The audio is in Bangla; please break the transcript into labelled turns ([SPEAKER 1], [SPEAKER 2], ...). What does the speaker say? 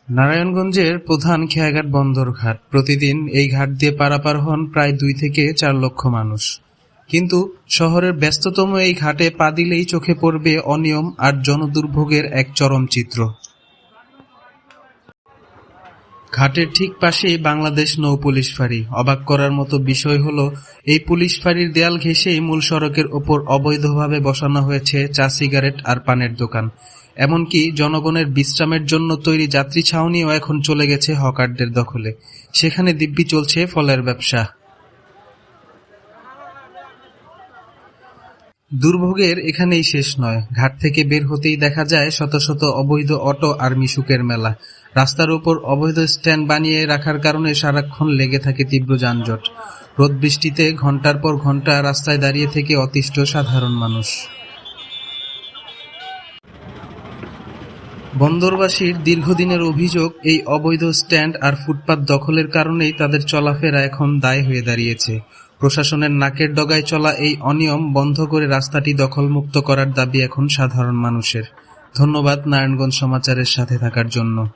[SPEAKER 1] নারায়ণগঞ্জের প্রধান খেয়াঘাট বন্দর ঘাট। প্রতিদিন এই ঘাট দিয়ে পারাপার হন প্রায় 2 থেকে 4 লক্ষ মানুষ। কিন্তু শহরের ব্যস্ততম এই ঘাটে পা দিলেই চোখে পড়বে অনিয়ম আর জনদুর্ভোগের এক চরম চিত্র। ঘাটের ঠিক পাশেই বাংলাদেশ নৌ পুলিশ ফাঁড়ি। অবাক করার মতো বিষয় হলো, এই পুলিশ ফাঁড়ির দেয়াল ঘেঁষেই মূল সড়কের ওপর অবৈধভাবে বসানো হয়েছে চা, সিগারেট আর পানের দোকান। এমনকি জনগণের বিশ্রামের জন্য তৈরি যাত্রী ছাউনিও এখন চলে গেছে হকারদের দখলে। সেখানে দিব্যি চলছে ফলের ব্যবসা। দুর্ভোগের এখানেই শেষ নয়। ঘাট থেকে বের হতেই দেখা যায় শত শত অবৈধ অটো আর মিশুকের মেলা। রাস্তার ওপর অবৈধ স্ট্যান্ড বানিয়ে রাখার কারণে সারাক্ষণ লেগে থাকে তীব্র যানজট। রোদ বৃষ্টিতে ঘন্টার পর ঘন্টা রাস্তায় দাঁড়িয়ে থেকে অতিষ্ঠ সাধারণ মানুষ। বন্দরবাসীর দীর্ঘদিনের অভিযোগ, এই অবৈধ স্ট্যান্ড আর ফুটপাত দখলের কারণেই তাদের চলাফেরা এখন দায় হয়ে দাঁড়িয়েছে। প্রশাসনের নাকের ডগায় চলা এই অনিয়ম বন্ধ করে রাস্তাটি দখলমুক্ত করার দাবি এখন সাধারণ মানুষের। ধন্যবাদ নারায়ণগঞ্জ সমাচারের সাথে থাকার জন্য।